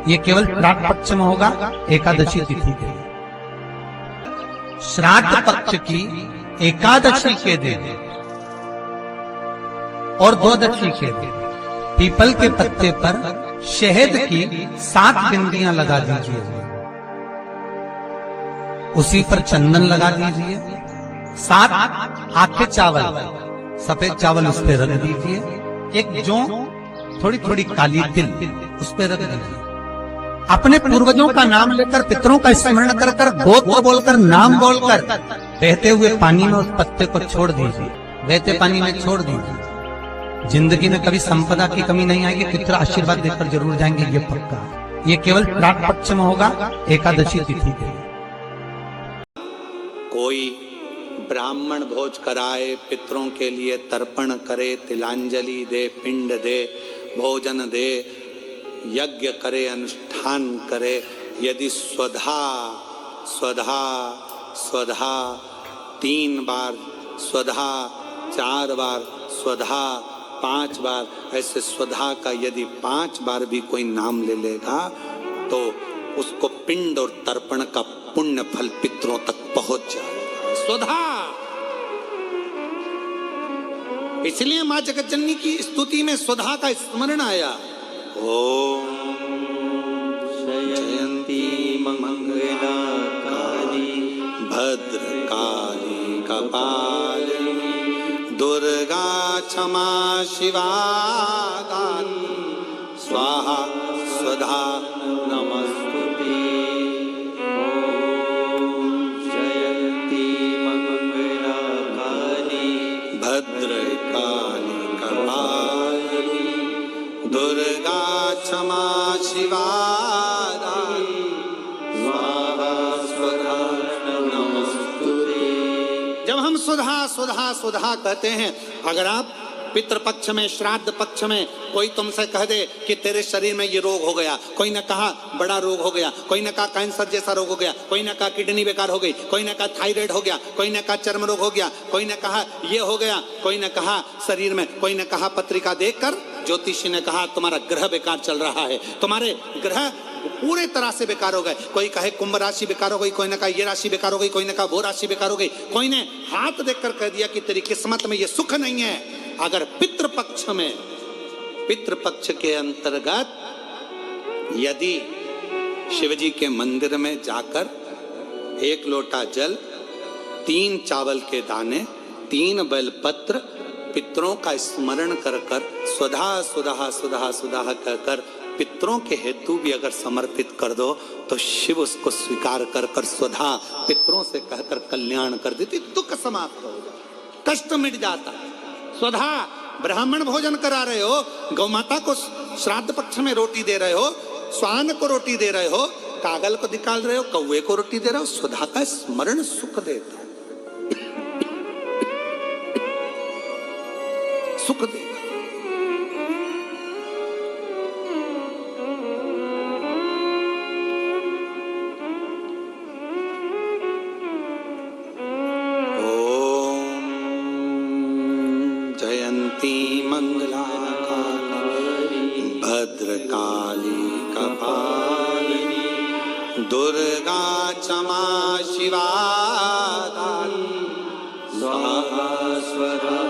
ये केवल श्राद्ध पक्ष में होगा, एकादशी तिथि के दिन। श्राद्ध पक्ष की एकादशी के दिन और द्वादशी के दिन पीपल के पत्ते पर शहद की 7 बिंदियां लगा दीजिए, उसी पर चंदन लगा दीजिए, 7 आखे चावल, सफेद चावल उस पर रख दीजिए, एक जौ थोड़ी थोड़ी काली तिल उस पर रख दीजिए। अपने पूर्वजों का नाम लेकर, पितरों का स्मरण कर कर, गोत्र बोलकर, नाम बोलकर बहते हुए पानी में उस पत्ते को छोड़ दीजिए, बहते पानी में छोड़ दीजिए। जिंदगी में कभी संपदा की कमी नहीं आएगी, पितर आशीर्वाद देकर जरूर जाएंगे, ये पक्का। ये केवल श्राद्ध पक्ष में होगा, एकादशी तिथि के। कोई ब्राह्मण भोज कराए, पितरों के लिए तर्पण करे, तिलांजलि दे, पिंड दे, भोजन दे, यज्ञ करे, अनुष्ठान करे, यदि स्वधा स्वधा स्वधा 3 बार, स्वधा 4 बार, स्वधा 5 बार, ऐसे स्वधा का यदि 5 बार भी कोई नाम ले लेगा तो उसको पिंड और तर्पण का पुण्य फल पितरों तक पहुंच जाएगा। स्वधा। इसलिए मां जगतजननी की स्तुति में स्वधा का स्मरण आया। ओम जयंती मंगला काली भद्रकाली कपालिनी दुर्गा क्षमा शिवा दानी स्वाहा स्वधा नमस्तुते। ओम जयंती मंगला काली भद्रकाली कपालिनी दुर्गा क्षमा शिवा दानी स्वाहा स्वधा नमस्तुते। जब हम सुधा सुधा सुधा कहते हैं, अगर आप पितृपक्ष में, श्राद्ध पक्ष में कोई तुमसे कह दे कि तेरे शरीर में ये रोग हो गया, कोई ने कहा बड़ा रोग हो गया, कोई ने कहा कैंसर जैसा रोग हो गया, कोई ने कहा किडनी बेकार हो गई, कोई ने कहा थायराइड हो गया, कोई ने कहा चर्म रोग हो गया, कोई ने कहा ये हो गया, कोई ने कहा शरीर में, कोई ने कहा पत्रिका देखकर ज्योतिषी ने कहा तुम्हारा ग्रह बेकार चल रहा है, तुम्हारे ग्रह पूरे तरह से बेकार हो गए। कोई कहे कुंभ राशि बेकार हो गई, कोई ने कहा ये राशि बेकार हो गई, कोई ने कहा वो राशि बेकार हो गई, कोई ने हाथ देखकर कह दिया कि तेरी किस्मत में ये सुख नहीं है। अगर पितृपक्ष में, पितृपक्ष के अंतर्गत यदि शिवजी के मंदिर में जाकर 1 लोटा जल, 3 चावल के दाने, 3 बेलपत्र पितरों का स्मरण कर कर स्वधा सुधा सुधा सुधा कहकर पितरों के हेतु भी अगर समर्पित कर दो तो शिव उसको स्वीकार कर कर स्वधा पितरों से कहकर कल्याण कर देती, दुख समाप्त हो जाता, कष्ट मिट जाता। स्वधा ब्राह्मण भोजन करा रहे हो, गौ माता को श्राद्ध पक्ष में रोटी दे रहे हो, स्वान को रोटी दे रहे हो, कागल को निकाल रहे हो, कौवे को रोटी दे रहे हो, स्वधा का स्मरण सुख देता, सुख देता। मंगला काली भद्रकाली कपालिनी दुर्गा क्षमा शिवा दानी स्वाहा स्वधा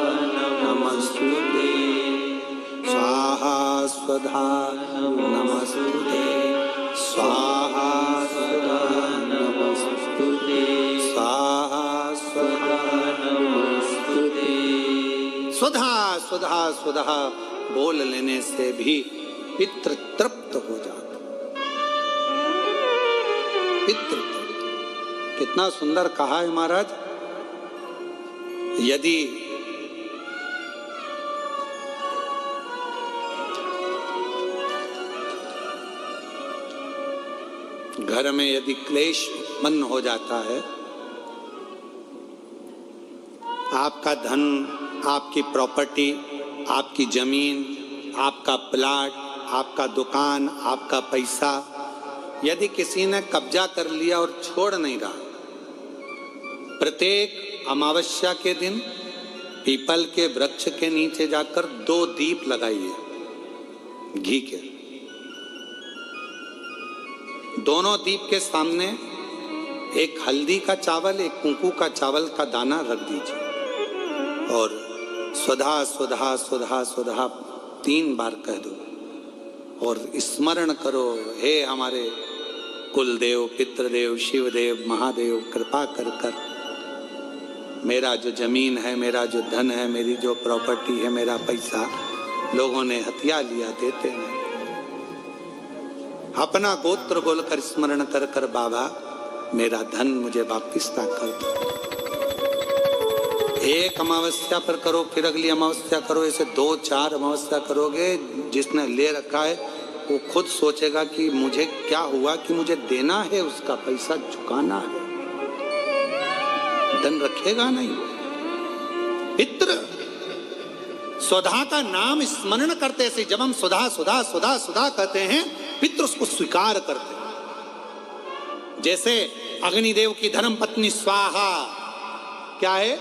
नमस्तुते। स्वाहा स्वधा नमस्तुते। स्वाहा स्वधा नमस्तुते। स्वाहा स्वधा नमस्तुते। स्वधा स्वधा स्वधा बोल लेने से भी पितृ तृप्त हो जाता। पितृ तृप्त कितना सुंदर कहा है महाराज। यदि घर में यदि क्लेश उत्पन्न हो जाता है, आपका धन, आपकी प्रॉपर्टी, आपकी जमीन, आपका प्लाट, आपका दुकान, आपका पैसा यदि किसी ने कब्जा कर लिया और छोड़ नहीं रहा, प्रत्येक अमावस्या के दिन पीपल के वृक्ष के नीचे जाकर 2 दीप लगाइए घी के। दोनों दीप के सामने एक हल्दी का चावल, एक कुंकू का चावल का दाना रख दीजिए और स्वधा स्वधा स्वधा स्वधा 3 बार कह दो और स्मरण करो, हे हमारे कुलदेव, पितृदेव, शिवदेव, महादेव, कृपा कर कर मेरा जो जमीन है, मेरा जो धन है, मेरी जो प्रॉपर्टी है, मेरा पैसा लोगों ने हथिया लिया, देते हैं। अपना गोत्र बोलकर स्मरण कर कर बाबा मेरा धन मुझे वापिस ला कर दो। एक अमावस्या पर करो, फिर अगली अमावस्या करो, ऐसे 2-4 अमावस्या करोगे। जिसने ले रखा है वो खुद सोचेगा कि मुझे क्या हुआ कि मुझे देना है, उसका पैसा चुकाना है, धन रखेगा नहीं। पितृ स्वधा का नाम स्मरण करते से जब हम सुधा सुधा सुधा सुधा कहते हैं, पितृ उसको स्वीकार करते हैं। जैसे अग्निदेव की धर्म पत्नी स्वाहा, क्या है?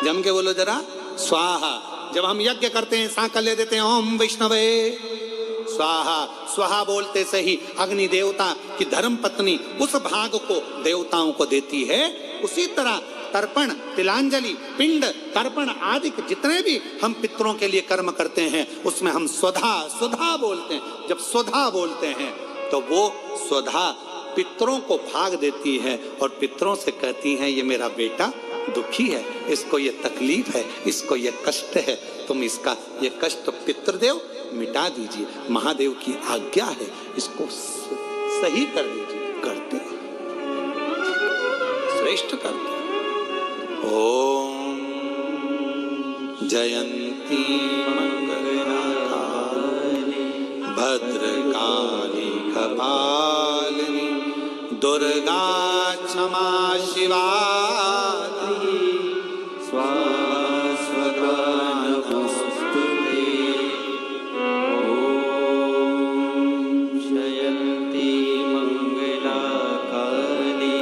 जम के बोलो जरा, स्वाहा। जब हम यज्ञ करते हैं सांकल ले देते हैं, ओम वैष्णवे स्वाहा। स्वाहा बोलते से ही अग्नि देवता की धर्म पत्नी उस भाग को देवताओं को देती है। उसी तरह तर्पण, तिलांजलि, पिंड, तर्पण आदि जितने भी हम पितरों के लिए कर्म करते हैं उसमें हम स्वधा स्वधा बोलते हैं। जब स्वधा बोलते हैं तो वो स्वधा पितरों को भाग देती है और पितरों से कहती हैं, ये मेरा बेटा दुखी है, इसको ये तकलीफ है, इसको ये कष्ट है, तुम इसका ये कष्ट पितृदेव मिटा दीजिए, महादेव की आज्ञा है, इसको सही कर दीजिए। करते श्रेष्ठ करते। ओम जयंती मंगला भद्रकाली कपालिनी दुर्गा क्षमा शिवा स्वाहा स्वधा नमोस्तुते। ओम जयंती मंगला काली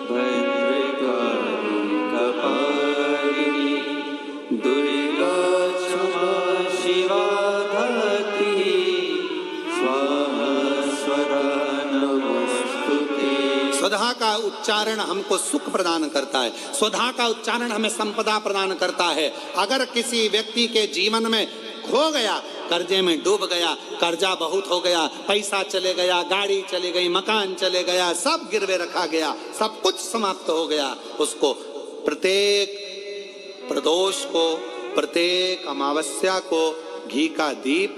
भद्रकाली कपालिनी दुर्गा क्षमा शिवा धात्री स्वाहा स्वधा नमोस्तुते। स्वधा का उच्चारण हमको सुख प्रदान करता है, स्वधा का उच्चारण हमें संपदा प्रदान करता है। अगर किसी व्यक्ति के जीवन में खो गया, कर्जे में डूब गया, कर्जा बहुत हो गया, पैसा चले गया, गाड़ी चली गई, मकान चले गया, सब गिरवे रखा गया, सब कुछ समाप्त हो गया, उसको प्रत्येक प्रदोष को, प्रत्येक अमावस्या को घी का दीप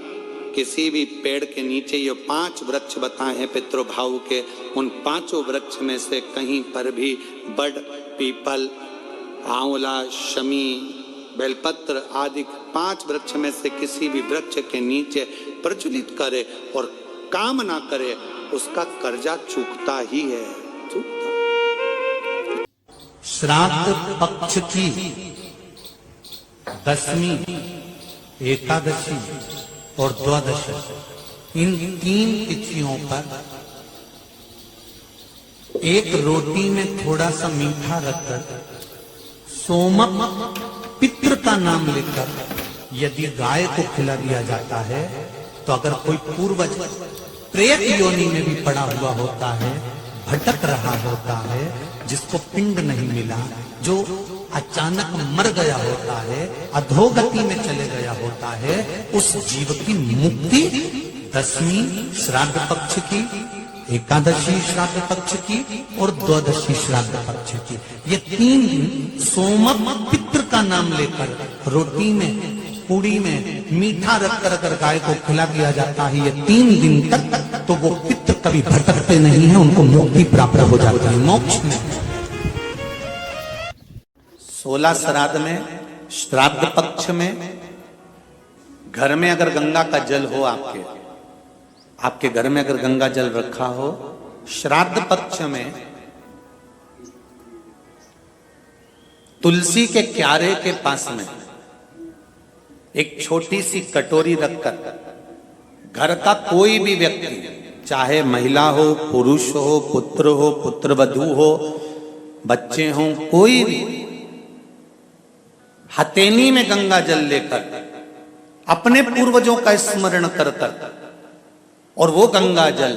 किसी भी पेड़ के नीचे, ये 5 वृक्ष बताए हैं पितृभाव के, उन 5 वृक्ष में से कहीं पर भी बड़, पीपल, आंवला, शमी, बेलपत्र आदि 5 वृक्ष में से किसी भी वृक्ष के नीचे प्रज्वलित करे और काम ना करे, उसका कर्जा चूकता ही है, चूकता। श्राद्ध पक्ष की 10वीं, एकादशी और द्वादशी, इन 3 तिथियों पर एक रोटी में थोड़ा सा मीठा रखकर सोमक पितृ का नाम लेकर यदि गाय को खिला दिया जाता है, तो अगर कोई पूर्वज प्रेत योनि में भी पड़ा हुआ होता है, भटक रहा होता है, जिसको पिंड नहीं मिला, जो अचानक मर गया होता है, अधोगति में चले गया होता है, उस जीव की मुक्ति 10वीं श्राद्ध पक्ष की, एकादशी श्राद्ध पक्ष की और द्वादशी श्राद्ध पक्ष की, ये 3 दिन सोमक पितृ का नाम लेकर रोटी में, पूड़ी में मीठा रखकर अगर गाय को खिला दिया जाता है, ये 3 दिन तक, तो वो पितृ कभी भटकते नहीं है, उनको मुक्ति प्राप्त हो जाती है, मोक्ष में। 16 श्राद्ध में, श्राद्ध पक्ष में, घर में अगर गंगा का जल हो, आपके घर में अगर गंगा जल रखा हो, श्राद्ध पक्ष में तुलसी के क्यारे के पास में एक छोटी सी कटोरी रखकर घर का कोई भी व्यक्ति, चाहे महिला हो, पुरुष हो, पुत्र हो, पुत्रवधू हो, बच्चे हों, कोई भी हथेली में गंगा जल लेकर अपने पूर्वजों का स्मरण कर कर और वो गंगा जल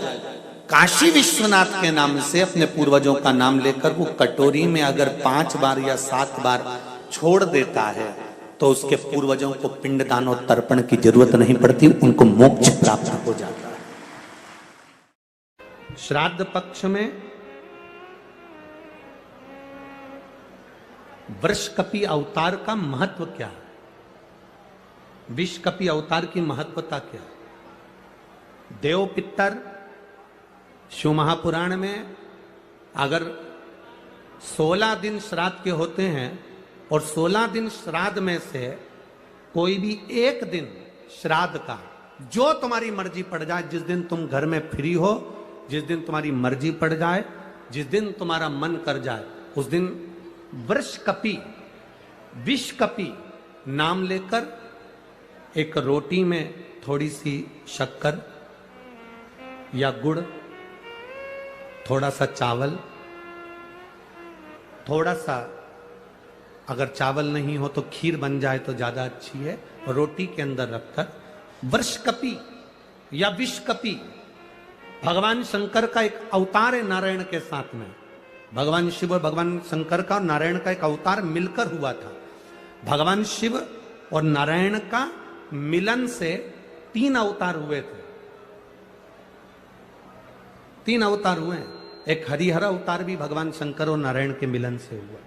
काशी विश्वनाथ के नाम से अपने पूर्वजों का नाम लेकर वो कटोरी में अगर 5 बार या 7 बार छोड़ देता है तो उसके पूर्वजों को पिंडदान और तर्पण की जरूरत नहीं पड़ती, उनको मोक्ष प्राप्त हो जाता है। श्राद्ध पक्ष में वृषकपि अवतार का महत्व क्या है? विषकपि अवतार की महत्वता क्या है? देव पितर शिव महापुराण में अगर 16 दिन श्राद्ध के होते हैं और 16 दिन श्राद्ध में से कोई भी एक दिन श्राद्ध का जो तुम्हारी मर्जी पड़ जाए, जिस दिन तुम घर में फ्री हो, जिस दिन तुम्हारी मर्जी पड़ जाए, जिस दिन तुम्हारा मन कर जाए, उस दिन वृषकपि विषकपि नाम लेकर एक रोटी में थोड़ी सी शक्कर या गुड़, थोड़ा सा चावल, थोड़ा सा अगर चावल नहीं हो तो खीर बन जाए तो ज्यादा अच्छी है, रोटी के अंदर रखकर वृषकपि या विषकपि भगवान शंकर का एक अवतार है नारायण के साथ में। भगवान शिव और भगवान शंकर का और नारायण का एक अवतार मिलकर हुआ था। भगवान शिव और नारायण का मिलन से 3 अवतार हुए थे। 3 अवतार हुए हैं। एक हरिहर अवतार भी भगवान शंकर और नारायण के मिलन से हुआ।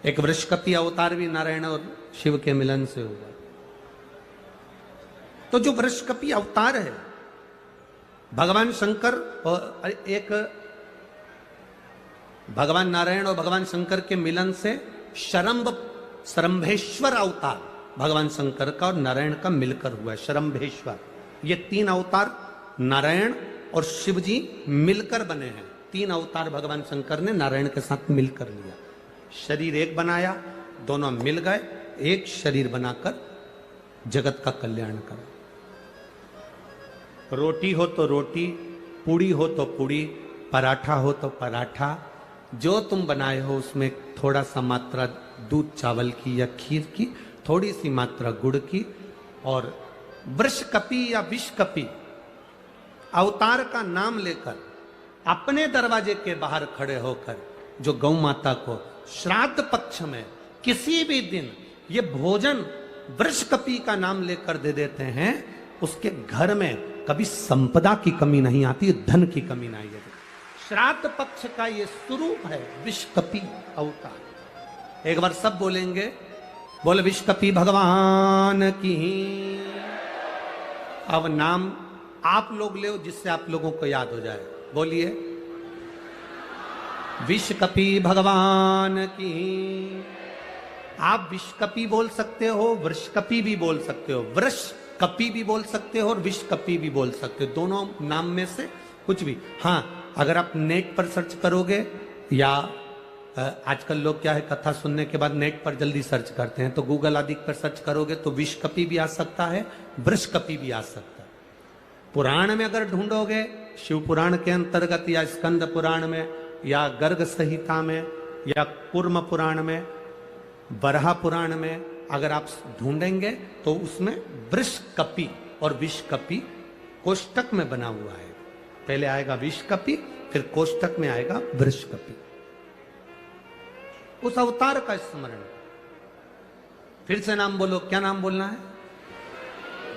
एक वृषकपि अवतार भी नारायण और शिव के मिलन से हुआ। तो जो वृषकपि अवतार है भगवान शंकर और एक भगवान नारायण और भगवान शंकर के मिलन से शरंभेश्वर अवतार भगवान शंकर का और नारायण का मिलकर हुआ है। शरंभेश्वर, ये 3 अवतार नारायण और शिव जी मिलकर बने हैं। 3 अवतार भगवान शंकर ने नारायण के साथ मिलकर लिया, शरीर एक बनाया, दोनों मिल गए, एक शरीर बनाकर जगत का कल्याण कर। रोटी हो तो रोटी, पूड़ी हो तो पूड़ी, पराठा हो तो पराठा, जो तुम बनाए हो उसमें थोड़ा सा मात्रा दूध चावल की या खीर की, थोड़ी सी मात्रा गुड़ की, और वृषकपि या विषकपि अवतार का नाम लेकर अपने दरवाजे के बाहर खड़े होकर जो गौ माता को श्राद्ध पक्ष में किसी भी दिन ये भोजन वृषकपि का नाम लेकर दे देते हैं, उसके घर में कभी संपदा की कमी नहीं आती, धन की कमी नहीं आती। श्राद्ध पक्ष का ये स्वरूप है विषकपि अवतार। एक बार सब बोलेंगे, बोल विषकपि भगवान की। अब नाम आप लोग ले जिससे आप लोगों को याद हो जाए। बोलिए विषकपि भगवान की। आप विषकपि बोल सकते हो, वृषकपि भी बोल सकते हो, वृषकपि भी बोल सकते हो और विषकपि भी बोल सकते हो, दोनों नाम में से कुछ भी। हाँ, अगर आप नेट पर सर्च करोगे या आजकल लोग क्या है, कथा सुनने के बाद नेट पर जल्दी सर्च करते हैं, तो गूगल आदि पर सर्च करोगे तो विषकपि भी आ सकता है, वृषकपि भी आ सकता है। पुराण में अगर ढूंढोगे, शिव पुराण के अंतर्गत या स्कंद पुराण में या गर्ग संहिता में या कूर्म पुराण में, बरहा पुराण में अगर आप ढूंढेंगे तो उसमें वृषकपि और विषकपि कोष्टक में बना हुआ है। पहले आएगा विषकपि, फिर कोष्टक में आएगा वृषकपि। उस अवतार का स्मरण। फिर से नाम बोलो, क्या नाम बोलना है?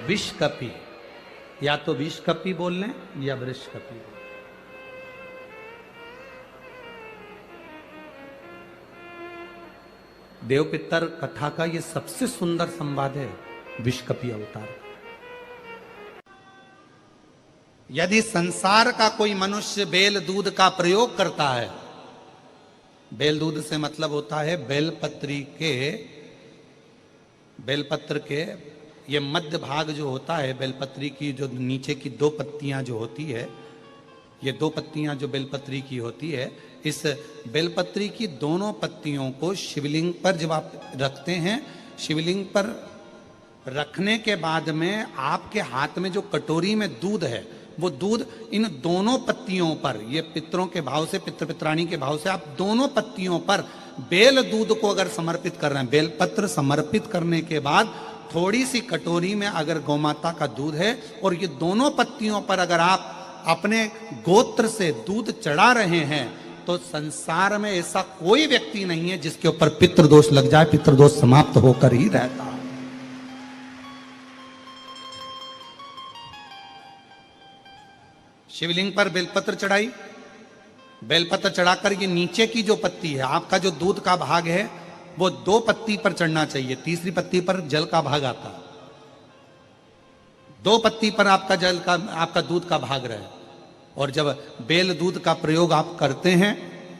विषकपि। या तो विषकपि बोल लें या वृषकपि बोल। देव पितर कथा का ये सबसे सुंदर संवाद है विषकपि अवतार। यदि संसार का कोई मनुष्य बेल दूध का प्रयोग करता है, बेल दूध से मतलब होता है बेलपत्र के ये मध्य भाग जो होता है, बेलपत्री की जो नीचे की 2 पत्तियां जो होती है, ये 2 पत्तियां जो बेलपत्री की होती है, इस बेलपत्री की दोनों पत्तियों को शिवलिंग पर जब आप रखते हैं, शिवलिंग पर रखने के बाद में आपके हाथ में जो कटोरी में दूध है, वो दूध इन दोनों पत्तियों पर, ये पितरों के भाव से, पितृ पित्राणी के भाव से आप दोनों पत्तियों पर बेल दूध को अगर समर्पित कर रहे हैं, बेलपत्र समर्पित करने के बाद थोड़ी सी कटोरी में अगर गौमाता का दूध है और ये दोनों पत्तियों पर अगर आप अपने गोत्र से दूध चढ़ा रहे हैं तो संसार में ऐसा कोई व्यक्ति नहीं है जिसके ऊपर पितृदोष लग जाए। पितृदोष समाप्त होकर ही रहता है। शिवलिंग पर बेलपत्र चढ़ाई, बेलपत्र चढ़ाकर ये नीचे की जो पत्ती है, आपका जो दूध का भाग है वो 2 पत्ती पर चढ़ना चाहिए, तीसरी पत्ती पर जल का भाग आता है। 2 पत्ती पर आपका दूध का भाग रहे। और जब बेल दूध का प्रयोग आप करते हैं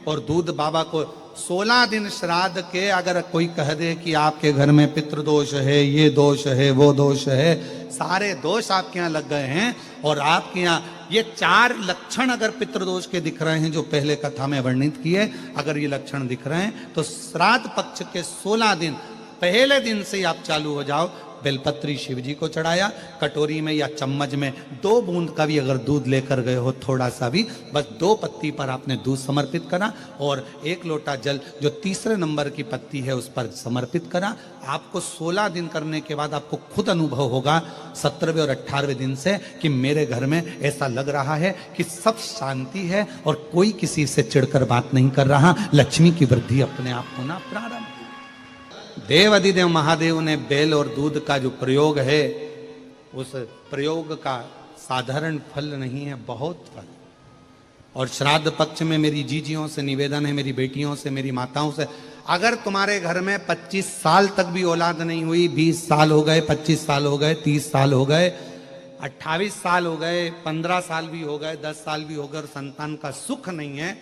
और दूध बाबा को 16 दिन श्राद्ध के अगर कोई कह दे कि आपके घर में पितृदोष है, ये दोष है, वो दोष है, सारे दोष आपके यहाँ लग गए हैं और आपके यहाँ ये 4 लक्षण अगर पितृदोष के दिख रहे हैं जो पहले कथा में वर्णित किए, अगर ये लक्षण दिख रहे हैं तो श्राद्ध पक्ष के 16 दिन पहले दिन से ही आप चालू हो जाओ। बेलपत्री शिव जी को चढ़ाया, कटोरी में या चम्मच में 2 बूंद का भी अगर दूध लेकर गए हो, थोड़ा सा भी, बस 2 पत्ती पर आपने दूध समर्पित करा और 1 लोटा जल जो तीसरे नंबर की पत्ती है उस पर समर्पित करा। आपको 16 दिन करने के बाद आपको खुद अनुभव होगा 17वें और 18वें दिन से कि मेरे घर में ऐसा लग रहा है कि सब शांति है और कोई किसी से चिढ़कर बात नहीं कर रहा। लक्ष्मी की वृद्धि अपने आप होना प्रारंभ। देव अधिदेव महादेव ने बेल और दूध का जो प्रयोग है उस प्रयोग का साधारण फल नहीं है, बहुत फल। और श्राद्ध पक्ष में मेरी जीजियों से निवेदन है, मेरी बेटियों से, मेरी माताओं से, अगर तुम्हारे घर में 25 साल तक भी औलाद नहीं हुई, 20 साल हो गए, 25 साल हो गए, 30 साल हो गए, 28 साल हो गए, 15 साल भी हो गए, 10 साल भी हो गए और संतान का सुख नहीं है,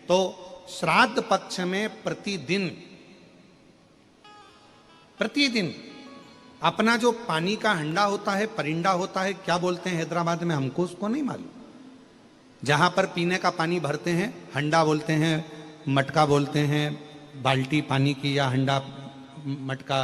तो श्राद्ध पक्ष में प्रतिदिन अपना जो पानी का हंडा होता है, परिंडा होता है, क्या बोलते हैं हैदराबाद में, हमको उसको नहीं मालूम, जहां पर पीने का पानी भरते हैं हंडा बोलते हैं, मटका बोलते हैं, बाल्टी पानी की या हंडा, मटका,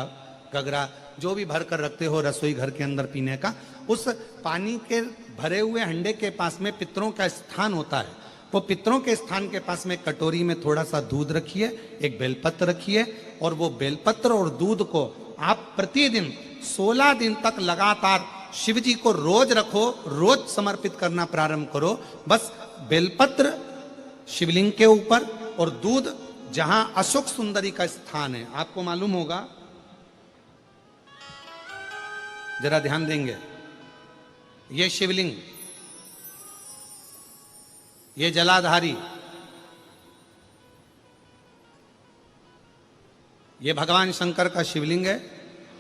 गगरा, जो भी भर कर रखते हो रसोई घर के अंदर पीने का, उस पानी के भरे हुए हंडे के पास में पितरों का स्थान होता है। वो पितरों के स्थान के पास में कटोरी में थोड़ा सा दूध रखिए, एक बेलपत्र रखिए और वो बेलपत्र और दूध को आप प्रतिदिन 16 दिन तक लगातार शिव जी को रोज रखो, रोज समर्पित करना प्रारंभ करो। बस बेलपत्र शिवलिंग के ऊपर और दूध जहां अशोक सुंदरी का स्थान है, आपको मालूम होगा, जरा ध्यान देंगे, ये शिवलिंग, ये जलाधारी, ये भगवान शंकर का शिवलिंग है,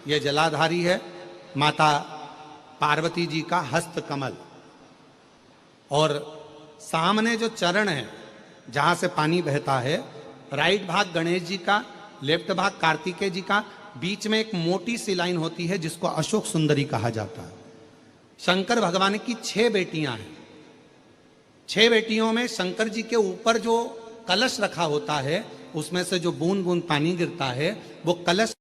ये जलाधारी है, माता पार्वती जी का हस्त कमल, और सामने जो चरण है जहां से पानी बहता है, राइट भाग गणेश जी का, लेफ्ट भाग कार्तिकेय जी का, बीच में एक मोटी सी लाइन होती है जिसको अशोक सुंदरी कहा जाता है। शंकर भगवान की 6 बेटियां हैं। 6 बेटियों में शंकर जी के ऊपर जो कलश रखा होता है उसमें से जो बूंद बूंद पानी गिरता है वो कलश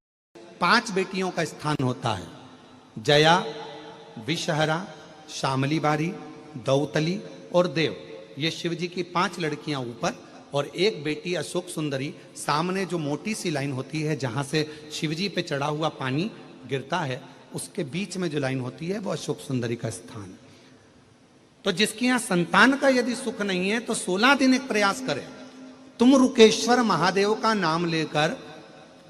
5 बेटियों का स्थान होता है, जया, विषहरा, शामली बारी, दौतली और देव। ये शिव जी की 5 लड़कियां ऊपर और एक बेटी अशोक सुंदरी। सामने जो मोटी सी लाइन होती है जहां से शिव जी पे चढ़ा हुआ पानी गिरता है, उसके बीच में जो लाइन होती है वो अशोक सुंदरी का स्थान। तो जिसके यहां संतान का यदि सुख नहीं है तो 16 दिन एक प्रयास करें, तुम रुकेश्वर महादेव का नाम लेकर,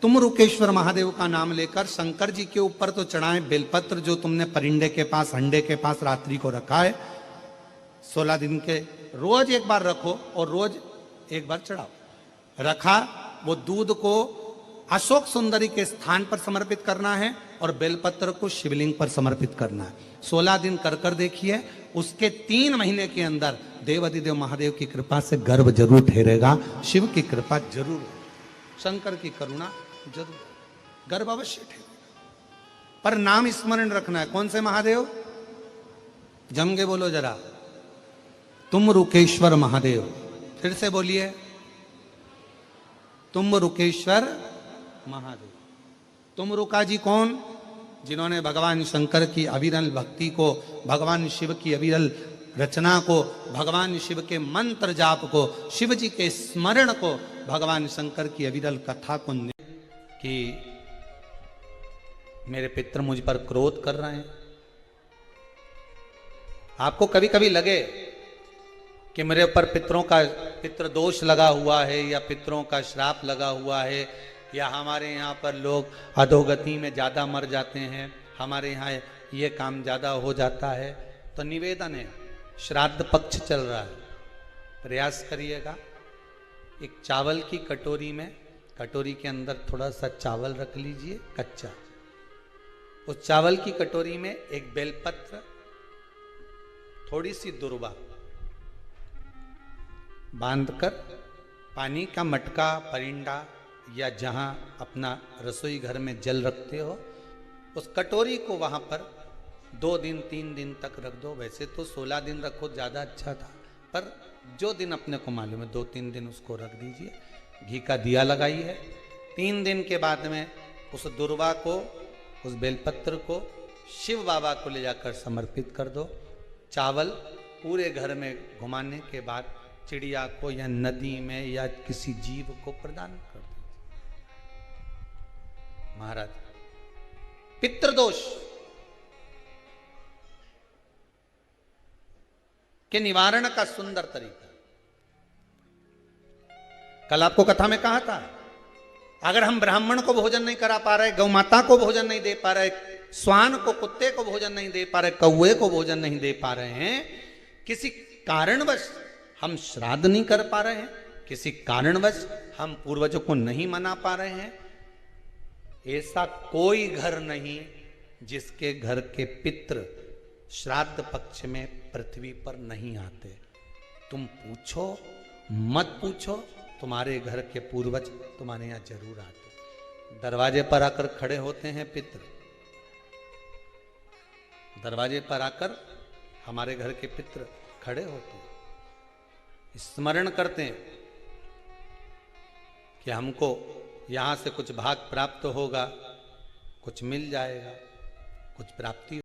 तुम रुकेश्वर महादेव का नाम लेकर शंकर जी के ऊपर तो चढ़ाएं बेलपत्र जो तुमने परिंडे के पास, हंडे के पास रात्रि को रखा है। 16 दिन के रोज एक बार रखो और रोज एक बार चढ़ाओ। रखा, वो दूध को अशोक सुंदरी के स्थान पर समर्पित करना है और बेलपत्र को शिवलिंग पर समर्पित करना है। 16 दिन कर कर देखिए, उसके 3 महीने के अंदर देव अधिदेव महादेव की कृपा से गर्भ जरूर ठहरेगा। शिव की कृपा जरूर, शंकर की करुणा जरूर, गर्भ अवश्य ठहरेगा। पर नाम स्मरण रखना है। कौन से महादेव? जम के बोलो जरा, तुम रुकेश्वर महादेव। फिर से बोलिए, तुम रुकेश्वर महादेव। तुम रुका जी कौन? जिन्होंने भगवान शंकर की अविरल भक्ति को, भगवान शिव की अविरल रचना को, भगवान शिव के मंत्र जाप को, शिव जी के स्मरण को, भगवान शंकर की अविरल कथा को कि मेरे पितर मुझ पर क्रोध कर रहे हैं। आपको कभी कभी लगे कि मेरे ऊपर पितृ दोष लगा हुआ है या पितरों का श्राप लगा हुआ है, या हमारे यहाँ पर लोग अधोगति में ज़्यादा मर जाते हैं, हमारे यहाँ ये काम ज़्यादा हो जाता है, तो निवेदन है, श्राद्ध पक्ष चल रहा है, प्रयास करिएगा। एक चावल की कटोरी में, कटोरी के अंदर थोड़ा सा चावल रख लीजिए कच्चा। उस चावल की कटोरी में एक बेलपत्र, थोड़ी सी दुर्वा बांधकर पानी का मटका, परिंडा या जहां अपना रसोई घर में जल रखते हो, उस कटोरी को वहां पर 2 दिन 3 दिन तक रख दो। वैसे तो 16 दिन रखो ज़्यादा अच्छा था, पर जो दिन अपने को मालूम है 2-3 दिन उसको रख दीजिए। घी का दिया लगाइए। 3 दिन के बाद में उस दुर्वा को, उस बेलपत्र को शिव बाबा को ले जाकर समर्पित कर दो। चावल पूरे घर में घुमाने के बाद चिड़िया को या नदी में या किसी जीव को प्रदान कर दीजिए। महाराज, पितृदोष के निवारण का सुंदर तरीका। कल आपको कथा में कहा था, अगर हम ब्राह्मण को भोजन नहीं करा पा रहे, गौ माता को भोजन नहीं दे पा रहे, श्वान को, कुत्ते को भोजन नहीं दे पा रहे, कौवे को भोजन नहीं दे पा रहे हैं, किसी कारणवश हम श्राद्ध नहीं कर पा रहे हैं, किसी कारणवश हम पूर्वजों को नहीं मना पा रहे हैं, ऐसा कोई घर नहीं जिसके घर के पितृ श्राद्ध पक्ष में पृथ्वी पर नहीं आते। तुम पूछो मत पूछो, तुम्हारे घर के पूर्वज तुम्हारे यहां जरूर आते। दरवाजे पर आकर खड़े होते हैं पितृ, दरवाजे पर आकर हमारे घर के पितृ खड़े होते हैं, स्मरण करते हैं कि हमको यहां से कुछ भाग प्राप्त होगा, कुछ मिल जाएगा, कुछ प्राप्ति